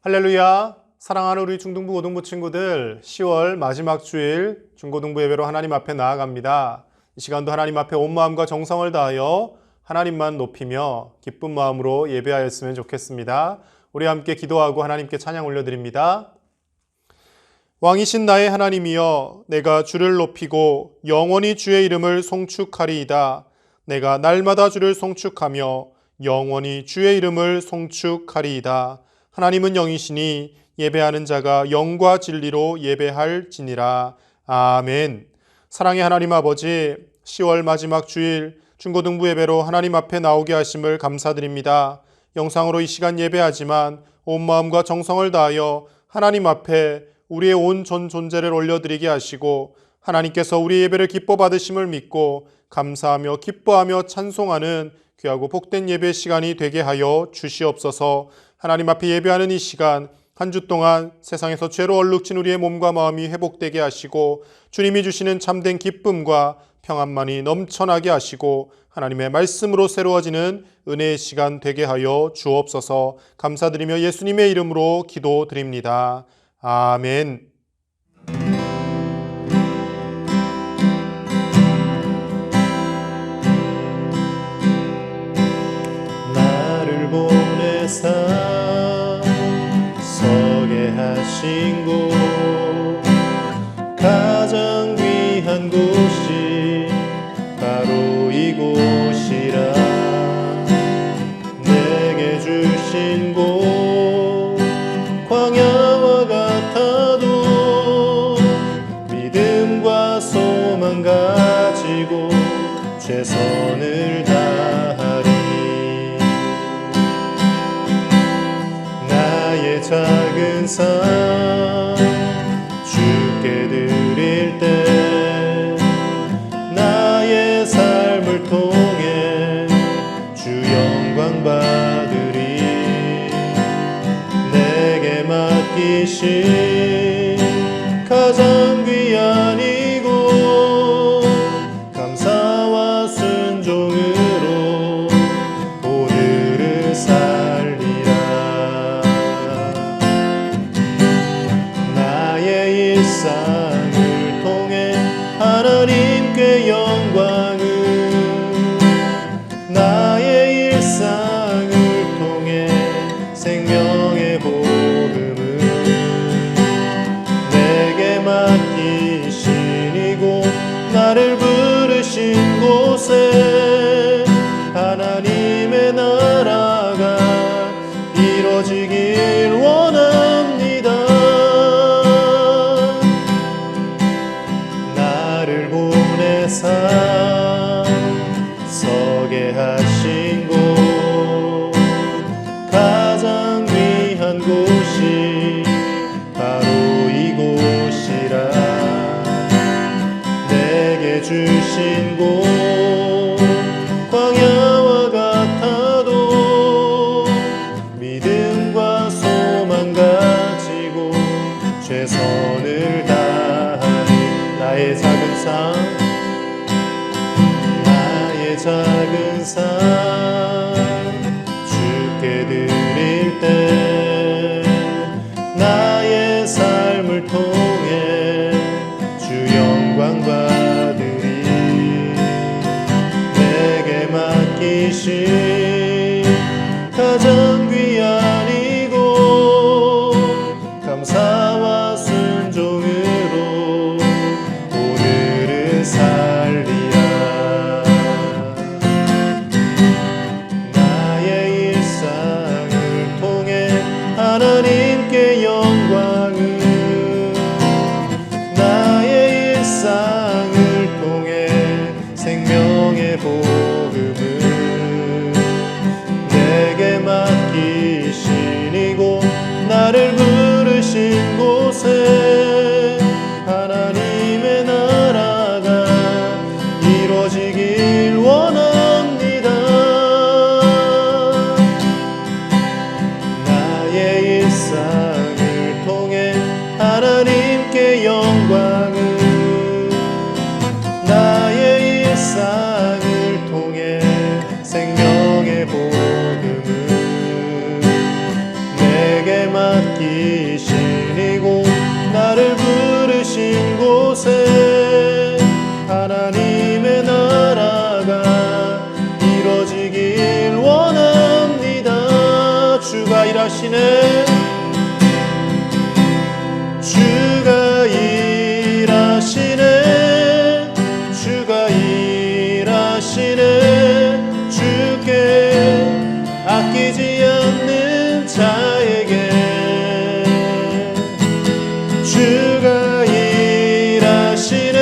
할렐루야! 사랑하는 우리 중등부, 고등부 친구들, 10월 마지막 주일 중고등부 예배로 하나님 앞에 나아갑니다. 이 시간도 하나님 앞에 온 마음과 정성을 다하여 하나님만 높이며 기쁜 마음으로 예배하였으면 좋겠습니다. 우리 함께 기도하고 하나님께 찬양 올려드립니다. 왕이신 나의 하나님이여, 내가 주를 높이고 영원히 주의 이름을 송축하리이다. 내가 날마다 주를 송축하며 영원히 주의 이름을 송축하리이다. 하나님은 영이시니 예배하는 자가 영과 진리로 예배할지니라. 아멘. 사랑의 하나님 아버지, 10월 마지막 주일 중고등부 예배로 하나님 앞에 나오게 하심을 감사드립니다. 영상으로 이 시간 예배하지만 온 마음과 정성을 다하여 하나님 앞에 우리의 온 존재를 올려드리게 하시고 하나님께서 우리 예배를 기뻐 받으심을 믿고 감사하며 기뻐하며 찬송하는 귀하고 복된 예배 시간이 되게 하여 주시옵소서. 하나님 앞에 예배하는 이 시간 한 주 동안 세상에서 죄로 얼룩진 우리의 몸과 마음이 회복되게 하시고 주님이 주시는 참된 기쁨과 평안만이 넘쳐나게 하시고 하나님의 말씀으로 새로워지는 은혜의 시간 되게 하여 주옵소서. 감사드리며 예수님의 이름으로 기도드립니다. 아멘. 나를 보내사 서게 하신 곳, 가장 귀한 곳이 바로 이곳이라. 내게 주신 곳 광야와 같아도 믿음과 소망 가지고 최선을 다하리. 나의 작은 삶 주께 드릴 때 나의 삶을 통해 주 영광 받으리. 내게 맡기신 가장 귀한 이곳 감사와 순종으로 오늘을 살리라. 나의 일상을 통해 하나님께 영광을, 나의 일상을 통해 생명의 복음을, 내게 맡기신 이곳 나를 부르신 곳에 하나님의 나라가 이루어지길 원합니다. 나를 보내사 서게 하신 곳, 가장 귀한 곳이 바로 이곳이라. 내게 주신 곳 광야와 같아도 믿음과 소망 가지고 최선을 다하리. 나의 작은 삶, 나의 작은 삶 주께 드릴 때 나의 삶을 통해 주 영광 받으리. 내게 맡기신 가장 귀한 이곳 감사와 순종으로 오늘을 살리라. 나의 일상을 일하시네. 주가 일하시네. 주가 일하시네. 주께 아끼지 않는 자에게 주가 일하시네.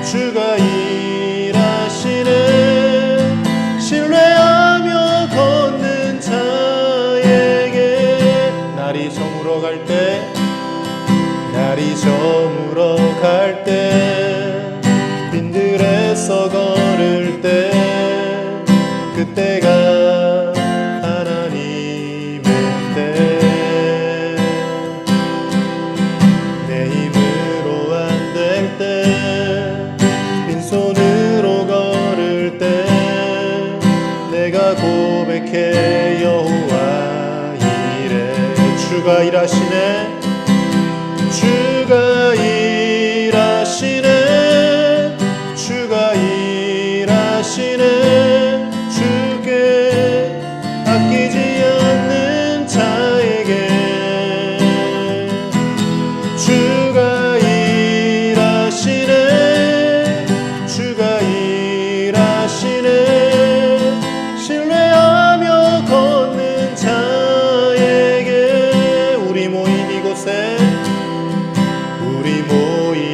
주가 일하시네. 신뢰하며 걷는 자에게 날이 저물어 갈 때 날이 저물어 갈 때 빈들에서 걸을 때 그때가 하나님의 때 내 힘으로 안 될 때 빈손으로 걸을 때 내가 고백해 여호와 이래 주가 일하시네. 주가 일하시네. 주가 일하시네. 주께 아끼지 않는 자에게 주가 일하시네. 주가 일하시네. 신뢰하며 걷는 자에게 우리 모인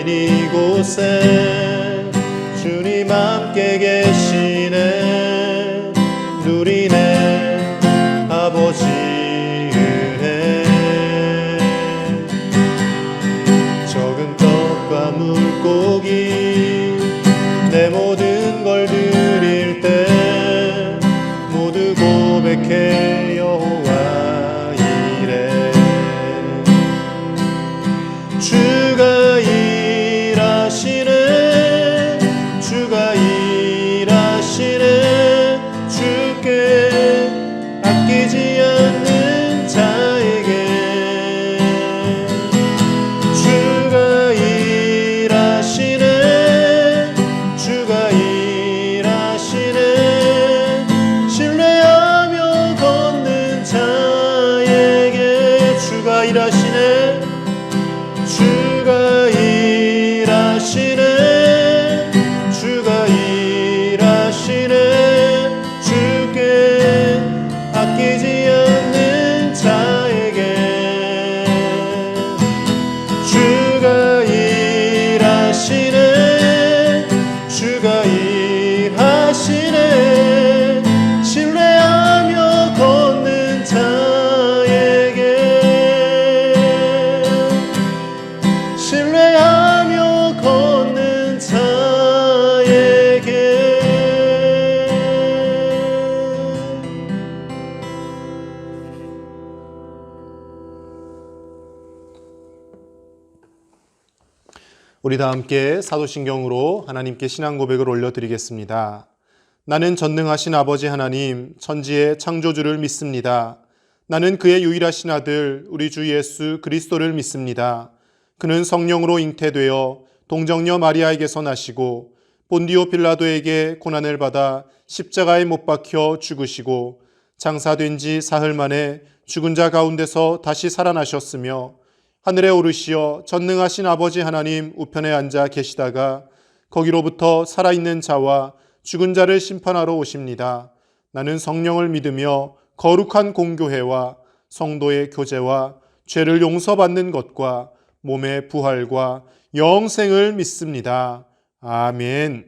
이곳에 주님 함께 계시네. 누리네 아버지 은혜. 적은 떡과 물고기 내 모든 걸 드릴 때 모두 고백해 여호와 이래 주가 일하시네. 주가 일하시네. 주께 아끼지 않는 자에게 주가 일하시네. 주가 일하시네. 신뢰하며 걷는 자에게 주가 일하시네. 주가 일하시네. 주가 일하시네. 주께 아끼지 않는 자에게 주가 일하시네. 주가 일하시네. 신뢰하며 걷는 자에게 신뢰하며 걷는 자에게 우리 다 함께 사도신경으로 하나님께 신앙 고백을 올려드리겠습니다. 나는 전능하신 아버지 하나님 천지의 창조주를 믿습니다. 나는 그의 유일하신 아들 우리 주 예수 그리스도를 믿습니다. 그는 성령으로 잉태되어 동정녀 마리아에게서 나시고 본디오 빌라도에게 고난을 받아 십자가에 못 박혀 죽으시고 장사된 지 사흘 만에 죽은 자 가운데서 다시 살아나셨으며 하늘에 오르시어 전능하신 아버지 하나님 우편에 앉아 계시다가 거기로부터 살아있는 자와 죽은 자를 심판하러 오십니다. 나는 성령을 믿으며 거룩한 공교회와 성도의 교제와 죄를 용서받는 것과 몸의 부활과 영생을 믿습니다. 아멘.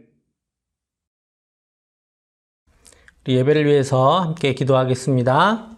우리 예배를 위해서 함께 기도하겠습니다.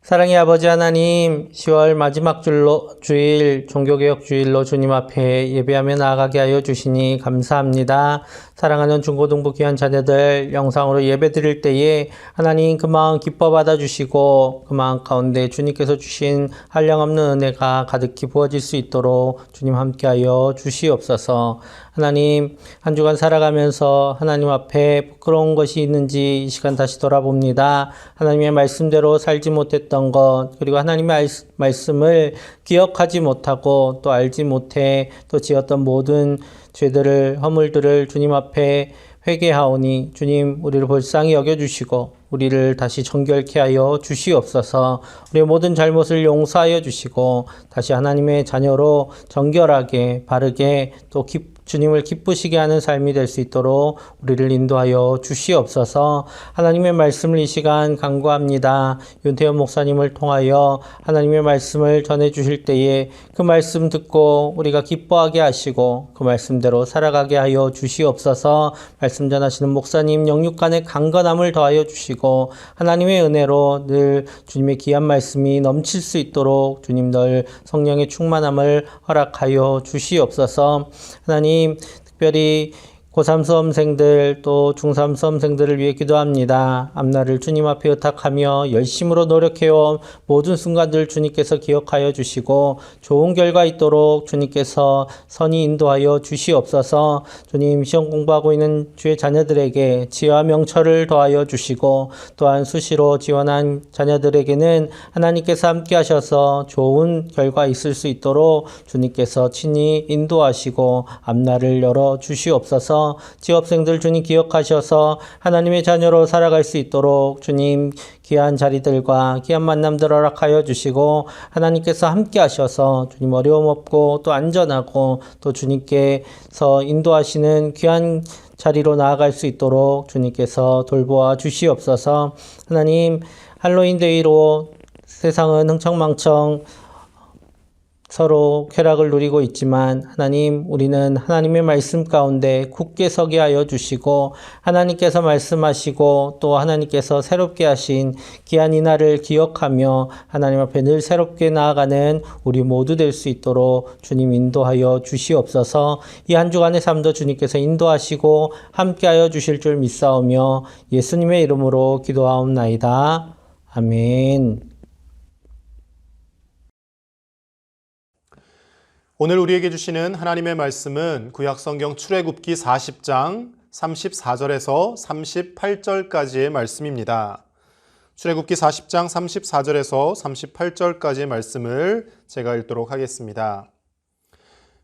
사랑의 아버지 하나님, 10월 마지막 주일 종교개혁 주일로 주님 앞에 예배하며 나아가게 하여 주시니 감사합니다. 사랑하는 중고등부 귀한 자녀들 영상으로 예배 드릴 때에 하나님 그 마음 기뻐 받아주시고 그 마음 가운데 주님께서 주신 한량없는 은혜가 가득히 부어질 수 있도록 주님 함께하여 주시옵소서. 하나님 한 주간 살아가면서 하나님 앞에 부끄러운 것이 있는지 이 시간 다시 돌아봅니다. 하나님의 말씀대로 살지 못했던 것 그리고 하나님의 말씀을 기억하지 못하고 또 알지 못해 또 지었던 모든 죄들을 허물들을 주님 앞에 회개하오니 주님 우리를 불쌍히 여겨주시고 우리를 다시 정결케 하여 주시옵소서. 우리의 모든 잘못을 용서하여 주시고 다시 하나님의 자녀로 정결하게 바르게 또 주님을 기쁘시게 하는 삶이 될 수 있도록 우리를 인도하여 주시옵소서. 하나님의 말씀을 이 시간 간구합니다. 윤태현 목사님을 통하여 하나님의 말씀을 전해 주실 때에 그 말씀 듣고 우리가 기뻐하게 하시고 그 말씀대로 살아가게 하여 주시옵소서. 말씀 전하시는 목사님 영육간의 강건함을 더하여 주시고 하나님의 은혜로 늘 주님의 귀한 말씀이 넘칠 수 있도록 주님 늘 성령의 충만함을 허락하여 주시옵소서. 하나님 특별히 고3 수험생들 또 중3 수험생들을 위해 기도합니다. 앞날을 주님 앞에 의탁하며 열심으로 노력해온 모든 순간들 주님께서 기억하여 주시고 좋은 결과 있도록 주님께서 선히 인도하여 주시옵소서. 주님 시험 공부하고 있는 주의 자녀들에게 지혜와 명철을 더하여 주시고 또한 수시로 지원한 자녀들에게는 하나님께서 함께 하셔서 좋은 결과 있을 수 있도록 주님께서 친히 인도하시고 앞날을 열어 주시옵소서. 지업생들 주님 기억하셔서 하나님의 자녀로 살아갈 수 있도록 주님 귀한 자리들과 귀한 만남들 허락하여 주시고 하나님께서 함께 하셔서 주님 어려움 없고 또 안전하고 또 주님께서 인도하시는 귀한 자리로 나아갈 수 있도록 주님께서 돌보아 주시옵소서. 하나님 할로윈 데이로 세상은 흥청망청 서로 쾌락을 누리고 있지만 하나님 우리는 하나님의 말씀 가운데 굳게 서게 하여 주시고 하나님께서 말씀하시고 또 하나님께서 새롭게 하신 귀한 이날을 기억하며 하나님 앞에 늘 새롭게 나아가는 우리 모두 될 수 있도록 주님 인도하여 주시옵소서. 이 한 주간의 삶도 주님께서 인도하시고 함께하여 주실 줄 믿사오며 예수님의 이름으로 기도하옵나이다. 아멘. 오늘 우리에게 주시는 하나님의 말씀은 구약성경 출애굽기 40장 34절에서 38절까지의 말씀입니다. 출애굽기 40장 34절에서 38절까지의 말씀을 제가 읽도록 하겠습니다.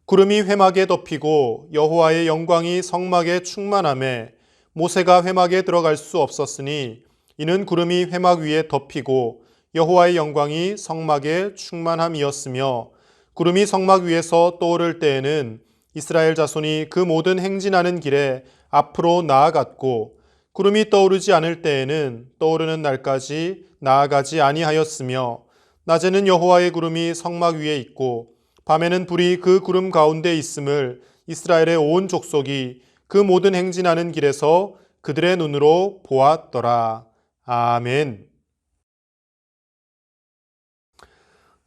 구름이 회막에 덮이고 여호와의 영광이 성막에 충만하매 모세가 회막에 들어갈 수 없었으니 이는 구름이 회막 위에 덮이고 여호와의 영광이 성막에 충만함이었으며 구름이 성막 위에서 떠오를 때에는 이스라엘 자손이 그 모든 행진하는 길에 앞으로 나아갔고 구름이 떠오르지 않을 때에는 떠오르는 날까지 나아가지 아니하였으며 낮에는 여호와의 구름이 성막 위에 있고 밤에는 불이 그 구름 가운데 있음을 이스라엘의 온 족속이 그 모든 행진하는 길에서 그들의 눈으로 보았더라. 아멘.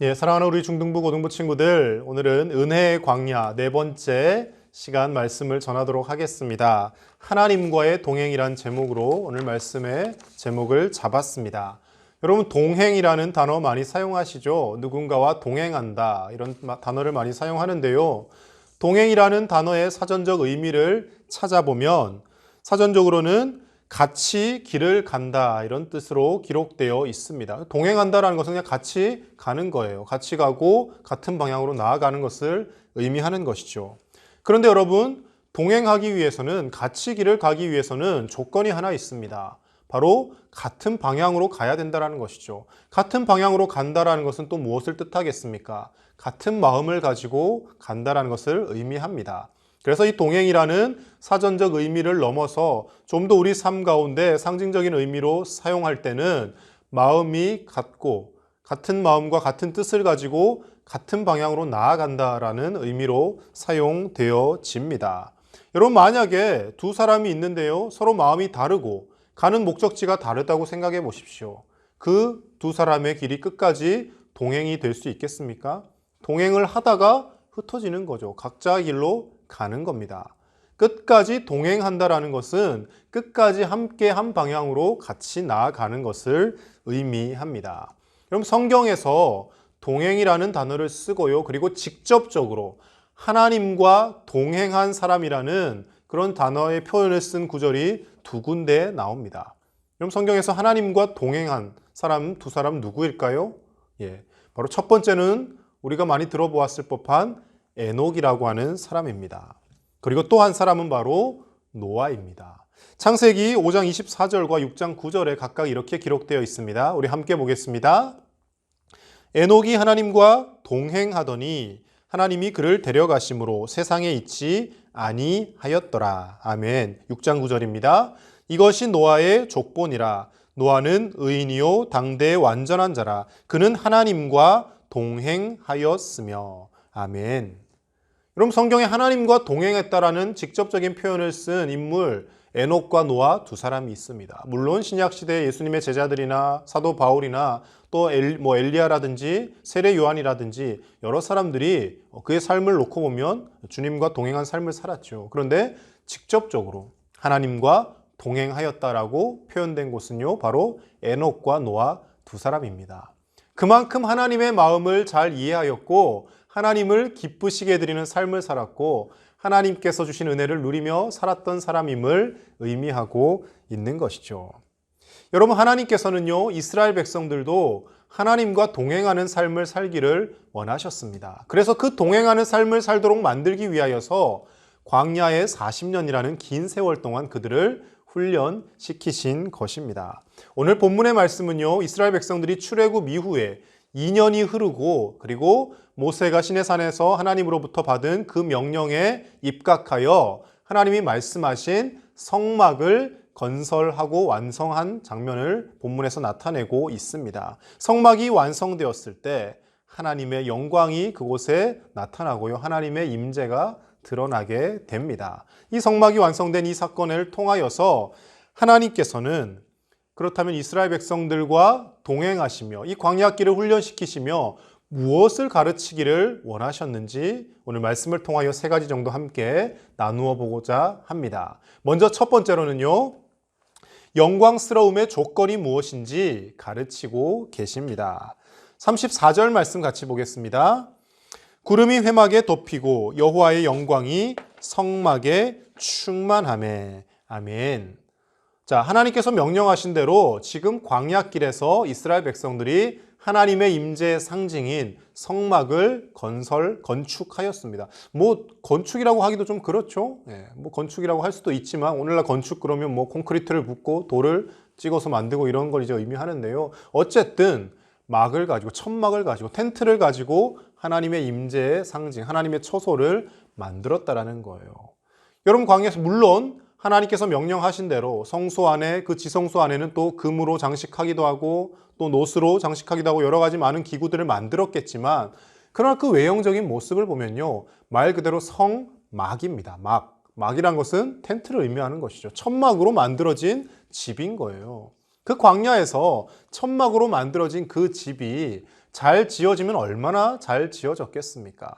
예, 사랑하는 우리 중등부 고등부 친구들, 오늘은 은혜의 광야 네 번째 시간 말씀을 전하도록 하겠습니다. 하나님과의 동행이란 제목으로 오늘 말씀의 제목을 잡았습니다. 여러분, 동행이라는 단어 많이 사용하시죠? 누군가와 동행한다 이런 단어를 많이 사용하는데요. 동행이라는 단어의 사전적 의미를 찾아보면 사전적으로는 같이 길을 간다 이런 뜻으로 기록되어 있습니다. 동행한다라는 것은 그냥 같이 가는 거예요. 같이 가고 같은 방향으로 나아가는 것을 의미하는 것이죠. 그런데 여러분, 동행하기 위해서는 같이 길을 가기 위해서는 조건이 하나 있습니다. 바로 같은 방향으로 가야 된다는 것이죠. 같은 방향으로 간다라는 것은 또 무엇을 뜻하겠습니까? 같은 마음을 가지고 간다라는 것을 의미합니다. 그래서 이 동행이라는 사전적 의미를 넘어서 좀 더 우리 삶 가운데 상징적인 의미로 사용할 때는 마음이 같고 같은 마음과 같은 뜻을 가지고 같은 방향으로 나아간다라는 의미로 사용되어집니다. 여러분, 만약에 두 사람이 있는데요, 서로 마음이 다르고 가는 목적지가 다르다고 생각해 보십시오. 그 두 사람의 길이 끝까지 동행이 될 수 있겠습니까? 동행을 하다가 흩어지는 거죠. 각자의 길로 가는 겁니다. 끝까지 동행한다라는 것은 끝까지 함께 한 방향으로 같이 나아가는 것을 의미합니다. 그럼 성경에서 동행이라는 단어를 쓰고요, 그리고 직접적으로 하나님과 동행한 사람이라는 그런 단어의 표현을 쓴 구절이 두 군데 나옵니다. 그럼 성경에서 하나님과 동행한 사람 두 사람 누구일까요? 바로 첫 번째는 우리가 많이 들어보았을 법한 에녹이라고 하는 사람입니다. 그리고 또 한 사람은 바로 노아입니다. 창세기 5장 24절과 6장 9절에 각각 이렇게 기록되어 있습니다. 우리 함께 보겠습니다. 에녹이 하나님과 동행하더니 하나님이 그를 데려가심으로 세상에 있지 아니하였더라. 아멘. 6장 9절입니다. 이것이 노아의 족본이라. 노아는 의인이요 당대의 완전한 자라. 그는 하나님과 동행하였으며. 아멘. 여러분, 성경에 하나님과 동행했다라는 직접적인 표현을 쓴 인물 에녹과 노아 두 사람이 있습니다. 물론 신약시대 예수님의 제자들이나 사도 바울이나 또 엘리야라든지 세례 요한이라든지 여러 사람들이 그의 삶을 놓고 보면 주님과 동행한 삶을 살았죠. 그런데 직접적으로 하나님과 동행하였다라고 표현된 곳은요, 바로 에녹과 노아 두 사람입니다. 그만큼 하나님의 마음을 잘 이해하였고 하나님을 기쁘시게 해드리는 삶을 살았고 하나님께서 주신 은혜를 누리며 살았던 사람임을 의미하고 있는 것이죠. 여러분, 하나님께서는요, 이스라엘 백성들도 하나님과 동행하는 삶을 살기를 원하셨습니다. 그래서 그 동행하는 삶을 살도록 만들기 위하여서 광야의 40년이라는 긴 세월 동안 그들을 훈련시키신 것입니다. 오늘 본문의 말씀은요, 이스라엘 백성들이 출애굽 이후에 2년이 흐르고 그리고 모세가 시내산에서 하나님으로부터 받은 그 명령에 입각하여 하나님이 말씀하신 성막을 건설하고 완성한 장면을 본문에서 나타내고 있습니다. 성막이 완성되었을 때 하나님의 영광이 그곳에 나타나고요, 하나님의 임재가 드러나게 됩니다. 이 성막이 완성된 이 사건을 통하여서 하나님께서는 그렇다면 이스라엘 백성들과 동행하시며 이 광야길을 훈련시키시며 무엇을 가르치기를 원하셨는지 오늘 말씀을 통하여 세 가지 정도 함께 나누어 보고자 합니다. 먼저 첫 번째로는요, 영광스러움의 조건이 무엇인지 가르치고 계십니다. 34절 말씀 같이 보겠습니다. 구름이 회막에 덮이고 여호와의 영광이 성막에 충만하매. 아멘. 자, 하나님께서 명령하신 대로 지금 광야길에서 이스라엘 백성들이 하나님의 임재의 상징인 성막을 건축하였습니다. 건축이라고 하기도 좀 그렇죠. 건축이라고 할 수도 있지만 오늘날 건축 그러면 콘크리트를 붓고 돌을 찍어서 만들고 이런 걸 이제 의미하는데요. 어쨌든 막을 가지고, 천막을 가지고, 텐트를 가지고 하나님의 임재의 상징, 하나님의 처소를 만들었다라는 거예요. 여러분, 광야에서 물론 하나님께서 명령하신 대로 성소 안에, 그 지성소 안에는 또 금으로 장식하기도 하고 또 노스로 장식하기도 하고 여러 가지 많은 기구들을 만들었겠지만, 그러나 그 외형적인 모습을 보면요, 말 그대로 성막입니다. 막이란 것은 텐트를 의미하는 것이죠. 천막으로 만들어진 집인 거예요. 그 광야에서 천막으로 만들어진 그 집이 잘 지어지면 얼마나 잘 지어졌겠습니까?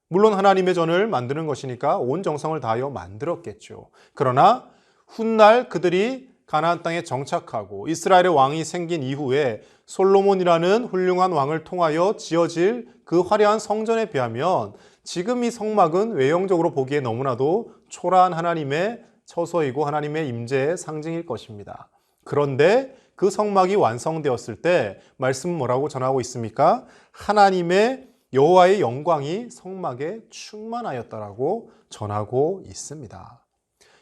물론 하나님의 전을 만드는 것이니까 온 정성을 다하여 만들었겠죠. 그러나 훗날 그들이 가나안 땅에 정착하고 이스라엘의 왕이 생긴 이후에 솔로몬이라는 훌륭한 왕을 통하여 지어질 그 화려한 성전에 비하면 지금 이 성막은 외형적으로 보기에 너무나도 초라한 하나님의 처소이고 하나님의 임재의 상징일 것입니다. 그런데 그 성막이 완성되었을 때 말씀은 뭐라고 전하고 있습니까? 하나님의 여호와의 영광이 성막에 충만하였다라고 전하고 있습니다.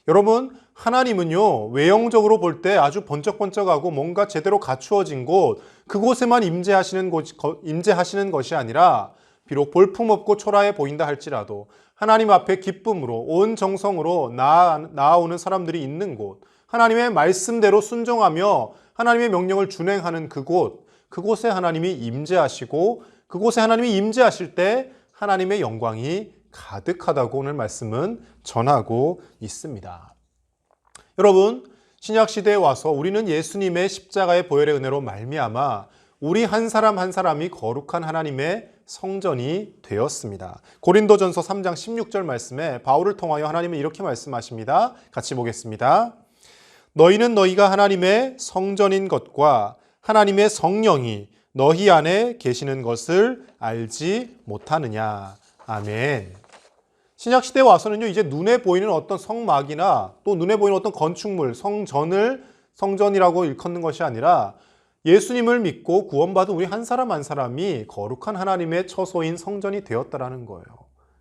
여러분, 하나님은요, 외형적으로 볼 때 아주 번쩍번쩍하고 뭔가 제대로 갖추어진 곳, 그곳에만 임재하시는 것이 아니라 비록 볼품없고 초라해 보인다 할지라도 하나님 앞에 기쁨으로 온 정성으로 나아오는 사람들이 있는 곳, 하나님의 말씀대로 순종하며 하나님의 명령을 준행하는 그곳에 하나님이 임재하시고 그곳에 하나님이 임재하실 때 하나님의 영광이 가득하다고 오늘 말씀은 전하고 있습니다. 여러분, 신약시대에 와서 우리는 예수님의 십자가의 보혈의 은혜로 말미암아 우리 한 사람 한 사람이 거룩한 하나님의 성전이 되었습니다. 고린도전서 3장 16절 말씀에 바울을 통하여 하나님은 이렇게 말씀하십니다. 같이 보겠습니다. 너희는 너희가 하나님의 성전인 것과 하나님의 성령이 너희 안에 계시는 것을 알지 못하느냐. 아멘. 신약시대에 와서는요, 이제 눈에 보이는 어떤 성막이나 또 눈에 보이는 어떤 건축물, 성전이라고 일컫는 것이 아니라 예수님을 믿고 구원받은 우리 한 사람 한 사람이 거룩한 하나님의 처소인 성전이 되었다라는 거예요.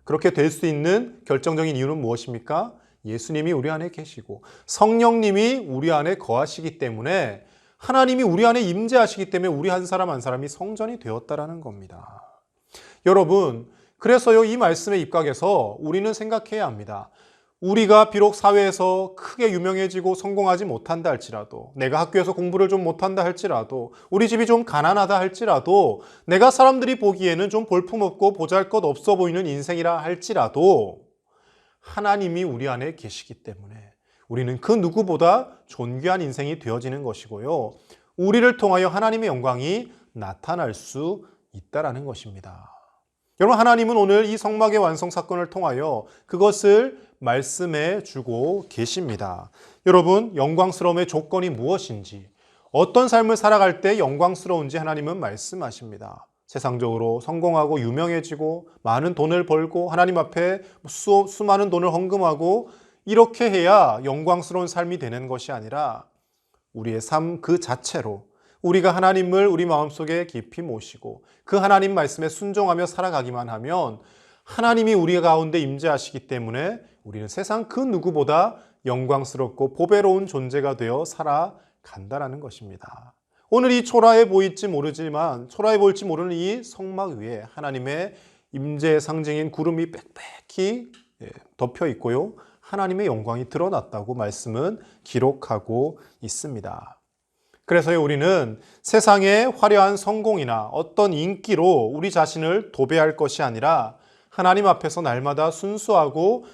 그렇게 될 수 있는 결정적인 이유는 무엇입니까? 예수님이 우리 안에 계시고 성령님이 우리 안에 거하시기 때문에 하나님이 우리 안에 임재하시기 때문에 우리 한 사람 한 사람이 성전이 되었다라는 겁니다. 여러분, 그래서요, 이 말씀에 입각해서 우리는 생각해야 합니다. 우리가 비록 사회에서 크게 유명해지고 성공하지 못한다 할지라도, 내가 학교에서 공부를 좀 못한다 할지라도, 우리 집이 좀 가난하다 할지라도, 내가 사람들이 보기에는 좀 볼품없고 보잘것없어 보이는 인생이라 할지라도 하나님이 우리 안에 계시기 때문에 우리는 그 누구보다 존귀한 인생이 되어지는 것이고요. 우리를 통하여 하나님의 영광이 나타날 수 있다라는 것입니다. 여러분, 하나님은 오늘 이 성막의 완성 사건을 통하여 그것을 말씀해 주고 계십니다. 여러분, 영광스러움의 조건이 무엇인지, 어떤 삶을 살아갈 때 영광스러운지 하나님은 말씀하십니다. 세상적으로 성공하고 유명해지고 많은 돈을 벌고 하나님 앞에 수많은 돈을 헌금하고 이렇게 해야 영광스러운 삶이 되는 것이 아니라 우리의 삶 그 자체로 우리가 하나님을 우리 마음속에 깊이 모시고 그 하나님 말씀에 순종하며 살아가기만 하면 하나님이 우리 가운데 임재하시기 때문에 우리는 세상 그 누구보다 영광스럽고 보배로운 존재가 되어 살아간다는 것입니다. 오늘 이 초라해 보일지 모르지만 초라해 보일지 모르는 이 성막 위에 하나님의 임재의 상징인 구름이 빽빽히 덮여 있고요. 하나님의 영광이 드러났다고 말씀은 기록하고 있습니다. 그래서 우리는 세상의 화려한 성공이나 어떤 인기로 우리 자신을 도배할 것이 아니라 하나님 앞에서 날마다 순수하고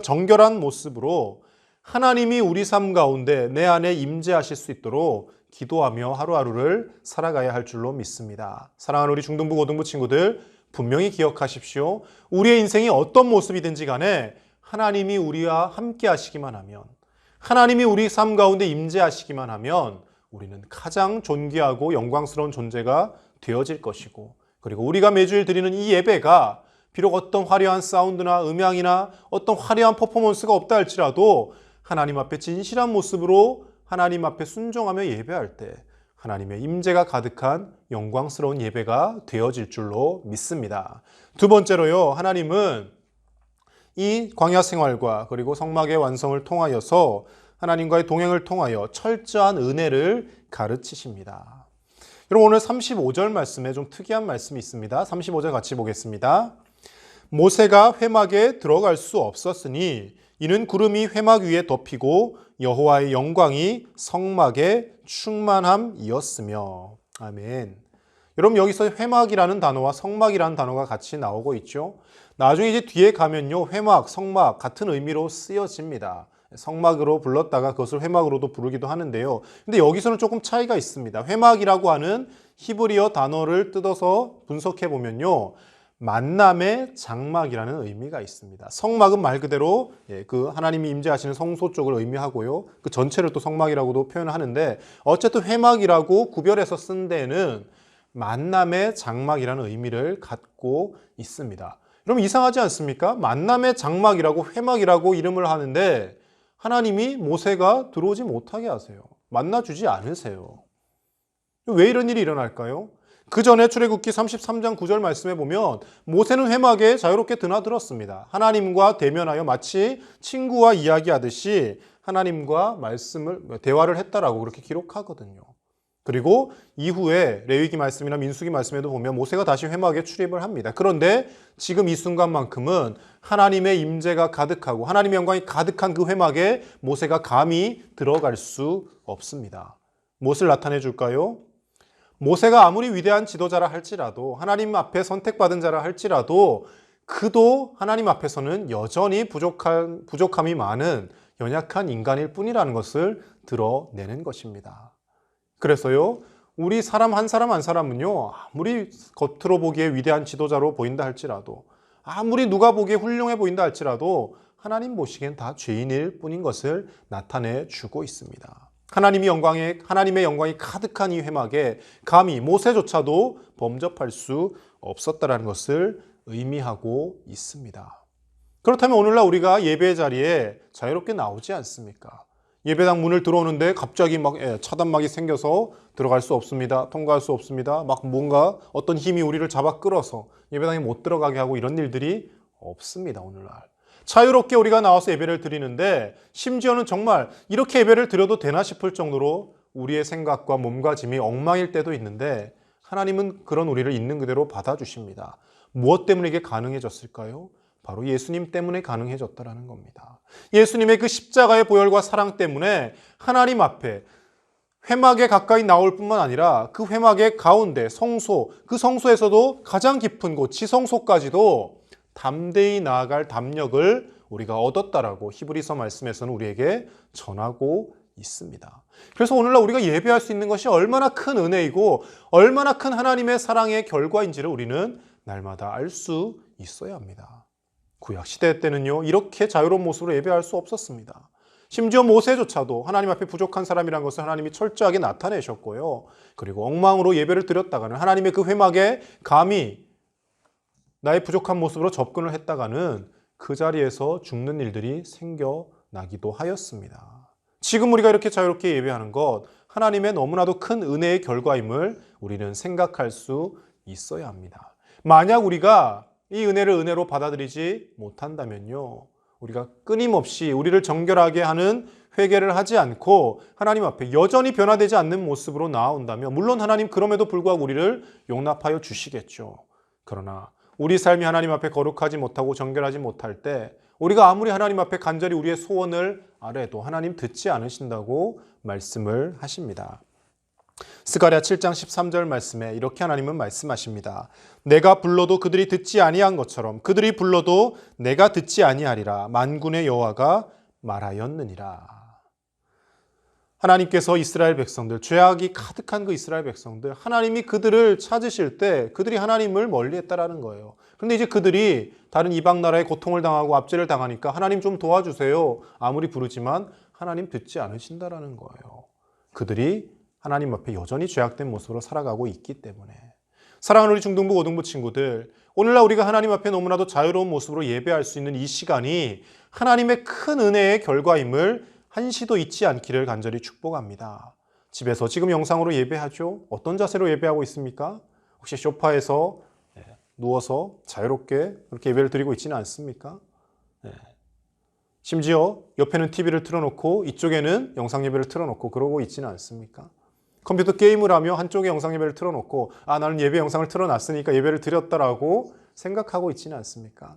정결한 모습으로 하나님이 우리 삶 가운데 내 안에 임재하실 수 있도록 기도하며 하루하루를 살아가야 할 줄로 믿습니다. 사랑하는 우리 중등부, 고등부 친구들, 분명히 기억하십시오. 우리의 인생이 어떤 모습이든지 간에 하나님이 우리와 함께 하시기만 하면, 하나님이 우리 삶 가운데 임재하시기만 하면 우리는 가장 존귀하고 영광스러운 존재가 되어질 것이고, 그리고 우리가 매주일 드리는 이 예배가 비록 어떤 화려한 사운드나 음향이나 어떤 화려한 퍼포먼스가 없다 할지라도 하나님 앞에 진실한 모습으로 하나님 앞에 순종하며 예배할 때 하나님의 임재가 가득한 영광스러운 예배가 되어질 줄로 믿습니다. 두 번째로요, 하나님은 이 광야 생활과 그리고 성막의 완성을 통하여서 하나님과의 동행을 통하여 철저한 은혜를 가르치십니다. 여러분, 오늘 35절 말씀에 좀 특이한 말씀이 있습니다. 35절 같이 보겠습니다. 모세가 회막에 들어갈 수 없었으니 이는 구름이 회막 위에 덮이고 여호와의 영광이 성막에 충만함이었으며. 아멘. 여러분, 여기서 회막이라는 단어와 성막이라는 단어가 같이 나오고 있죠. 나중에 이제 뒤에 가면요, 회막, 성막 같은 의미로 쓰여집니다. 성막으로 불렀다가 그것을 회막으로도 부르기도 하는데요. 근데 여기서는 조금 차이가 있습니다. 회막이라고 하는 히브리어 단어를 뜯어서 분석해 보면요, 만남의 장막이라는 의미가 있습니다. 성막은 말 그대로 그 하나님이 임재하시는 성소 쪽을 의미하고요. 그 전체를 또 성막이라고도 표현을 하는데, 어쨌든 회막이라고 구별해서 쓴 데에는 만남의 장막이라는 의미를 갖고 있습니다. 여러분, 이상하지 않습니까? 만남의 장막이라고 회막이라고 이름을 하는데 하나님이 모세가 들어오지 못하게 하세요. 만나주지 않으세요. 왜 이런 일이 일어날까요? 그 전에 출애굽기 33장 9절 말씀에 보면 모세는 회막에 자유롭게 드나들었습니다. 하나님과 대면하여 마치 친구와 이야기하듯이 하나님과 대화를 했다라고 그렇게 기록하거든요. 그리고 이후에 레위기 말씀이나 민수기 말씀에도 보면 모세가 다시 회막에 출입을 합니다. 그런데 지금 이 순간만큼은 하나님의 임재가 가득하고 하나님의 영광이 가득한 그 회막에 모세가 감히 들어갈 수 없습니다. 무엇을 나타내 줄까요? 모세가 아무리 위대한 지도자라 할지라도, 하나님 앞에 선택받은 자라 할지라도 그도 하나님 앞에서는 여전히 부족함이 많은 연약한 인간일 뿐이라는 것을 드러내는 것입니다. 그래서요, 우리 사람 한 사람은요, 아무리 겉으로 보기에 위대한 지도자로 보인다 할지라도, 아무리 누가 보기에 훌륭해 보인다 할지라도 하나님 보시기엔 다 죄인일 뿐인 것을 나타내 주고 있습니다. 하나님의 영광이 가득한 이 회막에 감히 모세조차도 범접할 수 없었다라는 것을 의미하고 있습니다. 그렇다면 오늘날 우리가 예배의 자리에 자유롭게 나오지 않습니까? 예배당 문을 들어오는데 갑자기 막 차단막이 생겨서 들어갈 수 없습니다. 통과할 수 없습니다. 막 뭔가 어떤 힘이 우리를 잡아 끌어서 예배당에 못 들어가게 하고 이런 일들이 없습니다, 오늘날. 자유롭게 우리가 나와서 예배를 드리는데 심지어는 정말 이렇게 예배를 드려도 되나 싶을 정도로 우리의 생각과 몸가짐이 엉망일 때도 있는데 하나님은 그런 우리를 있는 그대로 받아주십니다. 무엇 때문에 이게 가능해졌을까요? 바로 예수님 때문에 가능해졌다라는 겁니다. 예수님의 그 십자가의 보혈과 사랑 때문에 하나님 앞에 회막에 가까이 나올 뿐만 아니라 그 회막의 가운데 성소, 그 성소에서도 가장 깊은 곳 지성소까지도 담대히 나아갈 담력을 우리가 얻었다라고 히브리서 말씀에서는 우리에게 전하고 있습니다. 그래서 오늘날 우리가 예배할 수 있는 것이 얼마나 큰 은혜이고 얼마나 큰 하나님의 사랑의 결과인지를 우리는 날마다 알 수 있어야 합니다. 구약 시대 때는요, 이렇게 자유로운 모습으로 예배할 수 없었습니다. 심지어 모세조차도 하나님 앞에 부족한 사람이라는 것을 하나님이 철저하게 나타내셨고요. 그리고 엉망으로 예배를 드렸다가는 하나님의 그 회막에 감히 나의 부족한 모습으로 접근을 했다가는 그 자리에서 죽는 일들이 생겨나기도 하였습니다. 지금 우리가 이렇게 자유롭게 예배하는 것, 하나님의 너무나도 큰 은혜의 결과임을 우리는 생각할 수 있어야 합니다. 만약 우리가 이 은혜를 은혜로 받아들이지 못한다면요, 우리가 끊임없이 우리를 정결하게 하는 회개를 하지 않고 하나님 앞에 여전히 변화되지 않는 모습으로 나아온다면 물론 하나님 그럼에도 불구하고 우리를 용납하여 주시겠죠. 그러나 우리 삶이 하나님 앞에 거룩하지 못하고 정결하지 못할 때 우리가 아무리 하나님 앞에 간절히 우리의 소원을 아뢰도 하나님 듣지 않으신다고 말씀을 하십니다. 스가랴 7장 13절 말씀에 이렇게 하나님은 말씀하십니다. 내가 불러도 그들이 듣지 아니한 것처럼 그들이 불러도 내가 듣지 아니하리라. 만군의 여호와가 말하였느니라. 하나님께서 이스라엘 백성들, 죄악이 가득한 그 이스라엘 백성들, 하나님이 그들을 찾으실 때 그들이 하나님을 멀리했다라는 거예요. 그런데 이제 그들이 다른 이방 나라에 고통을 당하고 압제를 당하니까 하나님 좀 도와주세요. 아무리 부르지만 하나님 듣지 않으신다라는 거예요. 그들이 하나님 앞에 여전히 죄악된 모습으로 살아가고 있기 때문에. 사랑하는 우리 중등부, 고등부 친구들, 오늘날 우리가 하나님 앞에 너무나도 자유로운 모습으로 예배할 수 있는 이 시간이 하나님의 큰 은혜의 결과임을 한시도 잊지 않기를 간절히 축복합니다. 집에서 지금 영상으로 예배하죠? 어떤 자세로 예배하고 있습니까? 혹시 소파에서 누워서 자유롭게 그렇게 예배를 드리고 있지는 않습니까? 심지어 옆에는 TV를 틀어놓고 이쪽에는 영상 예배를 틀어놓고 그러고 있지는 않습니까? 컴퓨터 게임을 하며 한쪽에 영상 예배를 틀어놓고 나는 예배 영상을 틀어놨으니까 예배를 드렸다라고 생각하고 있지는 않습니까?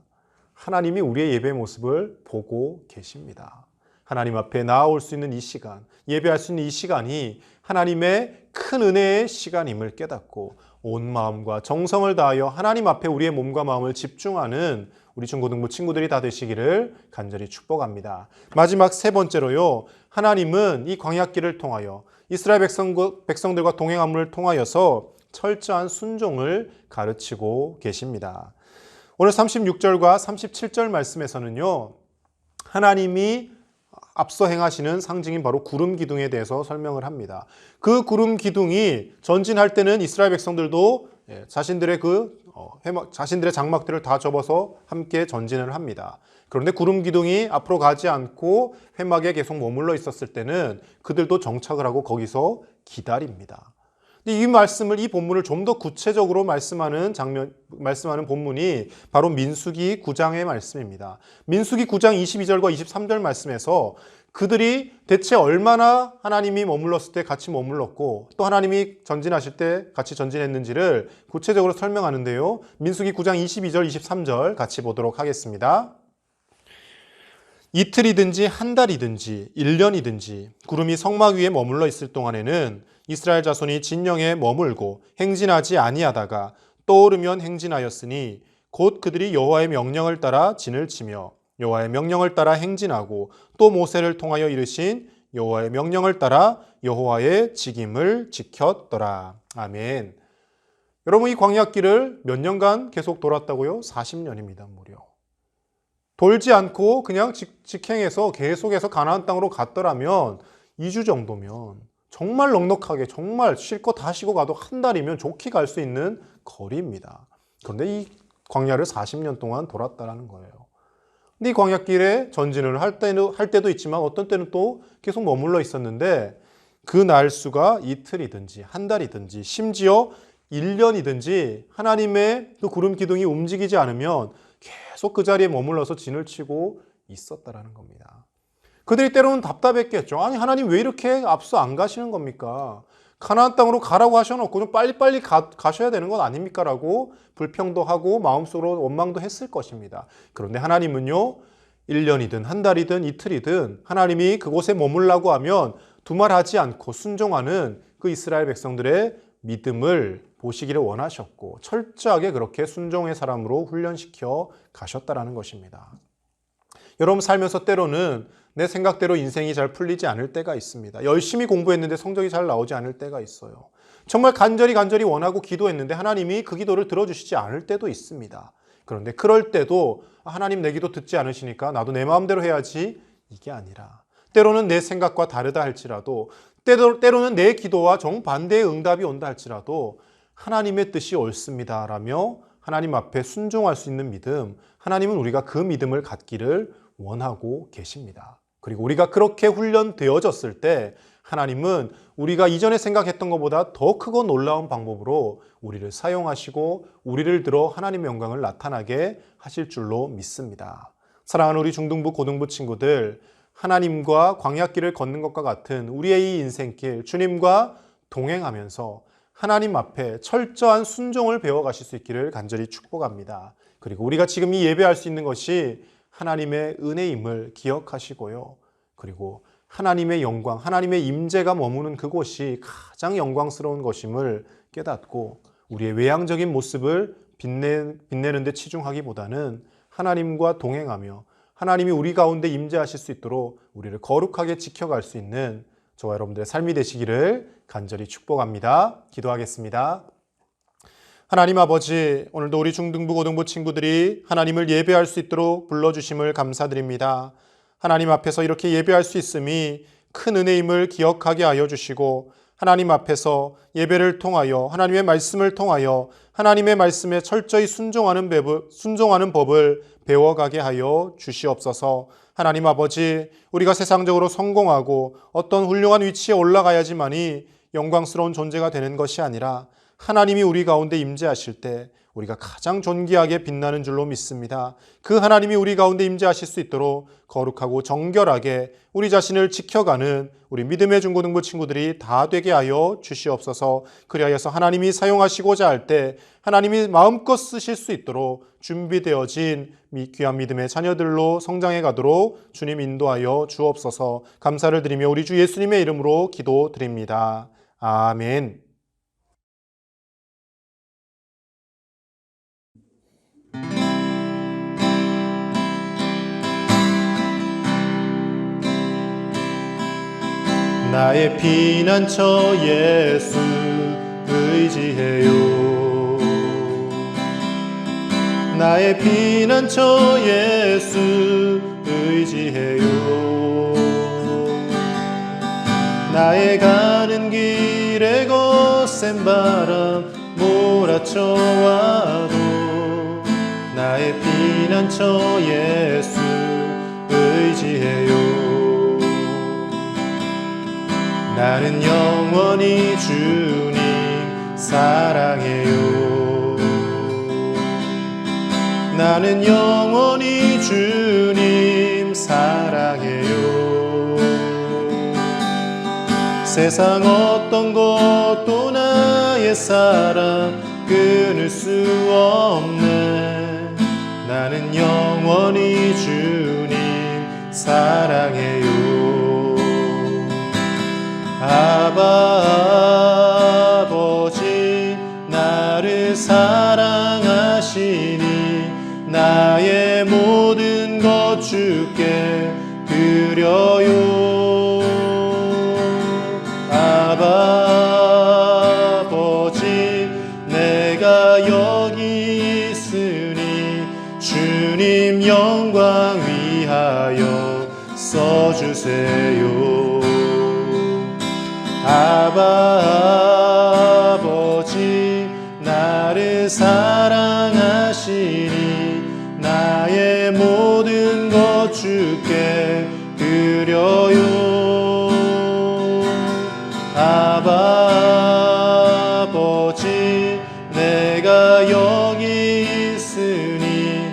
하나님이 우리의 예배 모습을 보고 계십니다. 하나님 앞에 나아올 수 있는 이 시간, 예배할 수 있는 이 시간이 하나님의 큰 은혜의 시간임을 깨닫고 온 마음과 정성을 다하여 하나님 앞에 우리의 몸과 마음을 집중하는 우리 중고등부 친구들이 다 되시기를 간절히 축복합니다. 마지막 세 번째로요, 하나님은 이 광야길을 통하여 이스라엘 백성들과 동행함을 통하여서 철저한 순종을 가르치고 계십니다. 오늘 36절과 37절 말씀에서는요, 하나님이 앞서 행하시는 상징인 바로 구름 기둥에 대해서 설명을 합니다. 그 구름 기둥이 전진할 때는 이스라엘 백성들도 자신들의 자신들의 장막들을 다 접어서 함께 전진을 합니다. 그런데 구름 기둥이 앞으로 가지 않고 회막에 계속 머물러 있었을 때는 그들도 정착을 하고 거기서 기다립니다. 이 말씀을, 이 본문을 좀 더 구체적으로 말씀하는 본문이 바로 민수기 9장의 말씀입니다. 민수기 9장 22절과 23절 말씀에서 그들이 대체 얼마나 하나님이 머물렀을 때 같이 머물렀고 또 하나님이 전진하실 때 같이 전진했는지를 구체적으로 설명하는데요. 민수기 9장 22절, 23절 같이 보도록 하겠습니다. 이틀이든지 한 달이든지 1년이든지 구름이 성막 위에 머물러 있을 동안에는 이스라엘 자손이 진영에 머물고 행진하지 아니하다가 떠오르면 행진하였으니 곧 그들이 여호와의 명령을 따라 진을 치며 여호와의 명령을 따라 행진하고 또 모세를 통하여 이르신 여호와의 명령을 따라 여호와의 직임을 지켰더라. 아멘. 여러분, 이 광야길을 몇 년간 계속 돌았다고요? 40년입니다. 무려. 돌지 않고 그냥 직행해서 계속해서 가나안 땅으로 갔더라면 2주 정도면 정말 넉넉하게 정말 쉴 거 다 쉬고 가도 한 달이면 좋게 갈 수 있는 거리입니다. 그런데 이 광야를 40년 동안 돌았다라는 거예요. 근데 이 광야길에 전진을 할 때도 있지만 어떤 때는 또 계속 머물러 있었는데 그 날수가 이틀이든지 한 달이든지 심지어 1년이든지 하나님의 그 구름 기둥이 움직이지 않으면 계속 그 자리에 머물러서 진을 치고 있었다라는 겁니다. 그들이 때로는 답답했겠죠. 아니 하나님 왜 이렇게 앞서 안 가시는 겁니까? 가나안 땅으로 가라고 하셔놓고 좀 빨리빨리 가셔야 되는 것 아닙니까? 라고 불평도 하고 마음속으로 원망도 했을 것입니다. 그런데 하나님은요, 1년이든 한 달이든 이틀이든 하나님이 그곳에 머물라고 하면 두말하지 않고 순종하는 그 이스라엘 백성들의 믿음을 보시기를 원하셨고 철저하게 그렇게 순종의 사람으로 훈련시켜 가셨다라는 것입니다. 여러분 살면서 때로는 내 생각대로 인생이 잘 풀리지 않을 때가 있습니다. 열심히 공부했는데 성적이 잘 나오지 않을 때가 있어요. 정말 간절히 원하고 기도했는데 하나님이 그 기도를 들어주시지 않을 때도 있습니다. 그런데 그럴 때도 하나님 내 기도 듣지 않으시니까 나도 내 마음대로 해야지, 이게 아니라 때로는 내 생각과 다르다 할지라도 때로는 내 기도와 정반대의 응답이 온다 할지라도 하나님의 뜻이 옳습니다 라며 하나님 앞에 순종할 수 있는 믿음, 하나님은 우리가 그 믿음을 갖기를 원하고 계십니다. 그리고 우리가 그렇게 훈련되어졌을 때 하나님은 우리가 이전에 생각했던 것보다 더 크고 놀라운 방법으로 우리를 사용하시고 우리를 들어 하나님의 영광을 나타나게 하실 줄로 믿습니다. 사랑하는 우리 중등부, 고등부 친구들, 하나님과 광야길을 걷는 것과 같은 우리의 이 인생길, 주님과 동행하면서 하나님 앞에 철저한 순종을 배워가실 수 있기를 간절히 축복합니다. 그리고 우리가 지금 이 예배할 수 있는 것이 하나님의 은혜임을 기억하시고요. 그리고 하나님의 영광, 하나님의 임재가 머무는 그곳이 가장 영광스러운 것임을 깨닫고 우리의 외향적인 모습을 빛내는 데 치중하기보다는 하나님과 동행하며 하나님이 우리 가운데 임재하실 수 있도록 우리를 거룩하게 지켜갈 수 있는 저와 여러분들의 삶이 되시기를 간절히 축복합니다. 기도하겠습니다. 하나님 아버지, 오늘도 우리 중등부, 고등부 친구들이 하나님을 예배할 수 있도록 불러주심을 감사드립니다. 하나님 앞에서 이렇게 예배할 수 있음이 큰 은혜임을 기억하게 하여 주시고 하나님 앞에서 예배를 통하여 하나님의 말씀을 통하여 하나님의 말씀에 철저히 순종하는 법을 배워가게 하여 주시옵소서. 하나님 아버지, 우리가 세상적으로 성공하고 어떤 훌륭한 위치에 올라가야지만이 영광스러운 존재가 되는 것이 아니라 하나님이 우리 가운데 임재하실 때 우리가 가장 존귀하게 빛나는 줄로 믿습니다. 그 하나님이 우리 가운데 임재하실 수 있도록 거룩하고 정결하게 우리 자신을 지켜가는 우리 믿음의 중고등부 친구들이 다 되게 하여 주시옵소서. 그리하여서 하나님이 사용하시고자 할 때 하나님이 마음껏 쓰실 수 있도록 준비되어진 귀한 믿음의 자녀들로 성장해 가도록 주님 인도하여 주옵소서. 감사를 드리며 우리 주 예수님의 이름으로 기도드립니다. 아멘. 나의 피난처 예수 의지해요. 나의 피난처 예수 의지해요. 나의 가는 길에 거센 바람 몰아쳐와도 나의 피난처 예수 의지해요. 나는 영원히 주님 사랑해요. 나는 영원히 주님 사랑해요. 세상 어떤 것도 나의 사랑 끊을 수 없네. 나는 영원히 주님 사랑해요. 아버지 나를 사랑하시니 나의 모든 것 주께 드려요. 아버지 내가 여기 있으니 주님 영광 위하여 써주세요. 아버지 나를 사랑하시니 나의 모든 것 주께 드려요. 아버지 내가 여기 있으니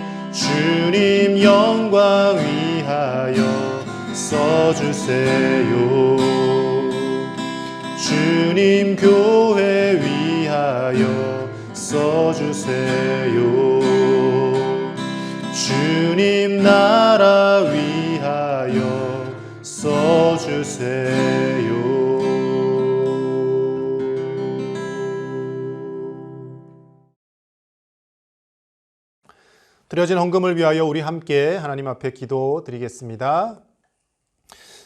주세요. 주님 교회 위하여 써주세요. 주님 나라 위하여 써주세요. 드려진 헌금을 위하여 우리 함께 하나님 앞에 기도드리겠습니다.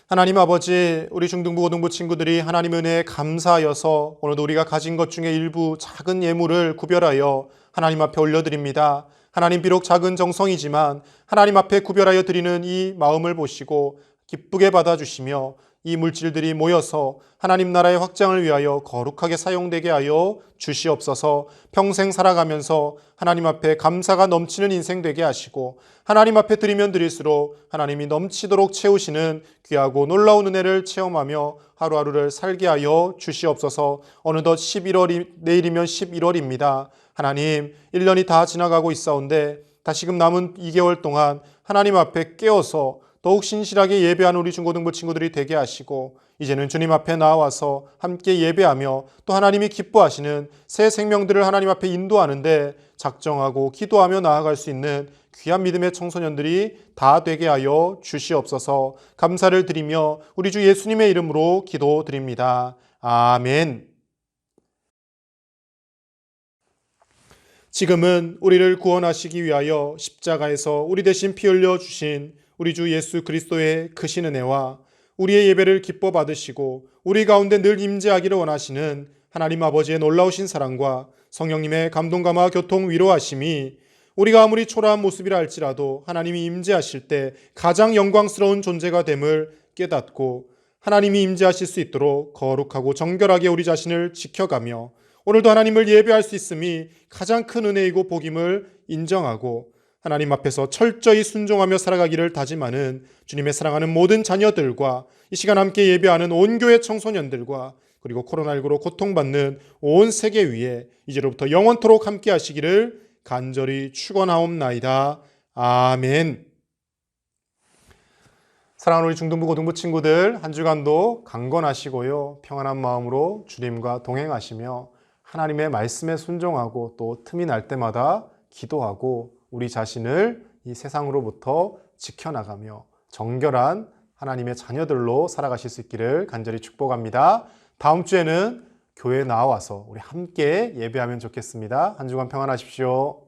하나님 아버지, 우리 중등부 고등부 친구들이 하나님 은혜에 감사하여서 오늘도 우리가 가진 것 중에 일부 작은 예물을 구별하여 하나님 앞에 올려드립니다. 하나님, 비록 작은 정성이지만 하나님 앞에 구별하여 드리는 이 마음을 보시고 기쁘게 받아주시며 이 물질들이 모여서 하나님 나라의 확장을 위하여 거룩하게 사용되게 하여 주시옵소서. 평생 살아가면서 하나님 앞에 감사가 넘치는 인생 되게 하시고 하나님 앞에 드리면 드릴수록 하나님이 넘치도록 채우시는 귀하고 놀라운 은혜를 체험하며 하루하루를 살게 하여 주시옵소서. 어느덧 11월이 내일이면 11월입니다. 하나님, 1년이 다 지나가고 있사온데 다시금 남은 2개월 동안 하나님 앞에 깨어서 더욱 신실하게 예배하는 우리 중고등부 친구들이 되게 하시고 이제는 주님 앞에 나와서 함께 예배하며 또 하나님이 기뻐하시는 새 생명들을 하나님 앞에 인도하는데 작정하고 기도하며 나아갈 수 있는 귀한 믿음의 청소년들이 다 되게 하여 주시옵소서. 감사를 드리며 우리 주 예수님의 이름으로 기도드립니다. 아멘. 지금은 우리를 구원하시기 위하여 십자가에서 우리 대신 피 흘려 주신 우리 주 예수 그리스도의 크신 은혜와 우리의 예배를 기뻐 받으시고 우리 가운데 늘 임재하기를 원하시는 하나님 아버지의 놀라우신 사랑과 성령님의 감동감화 교통 위로하심이 우리가 아무리 초라한 모습이라 할지라도 하나님이 임재하실 때 가장 영광스러운 존재가 됨을 깨닫고 하나님이 임재하실 수 있도록 거룩하고 정결하게 우리 자신을 지켜가며 오늘도 하나님을 예배할 수 있음이 가장 큰 은혜이고 복임을 인정하고 하나님 앞에서 철저히 순종하며 살아가기를 다짐하는 주님의 사랑하는 모든 자녀들과 이 시간 함께 예배하는 온 교회 청소년들과 그리고 코로나19로 고통받는 온 세계 위에 이제로부터 영원토록 함께 하시기를 간절히 축원하옵나이다. 아멘. 사랑하는 우리 중등부 고등부 친구들, 한 주간도 강건하시고요, 평안한 마음으로 주님과 동행하시며 하나님의 말씀에 순종하고 또 틈이 날 때마다 기도하고 우리 자신을 이 세상으로부터 지켜나가며 정결한 하나님의 자녀들로 살아가실 수 있기를 간절히 축복합니다. 다음 주에는 교회에 나와서 우리 함께 예배하면 좋겠습니다. 한 주간 평안하십시오.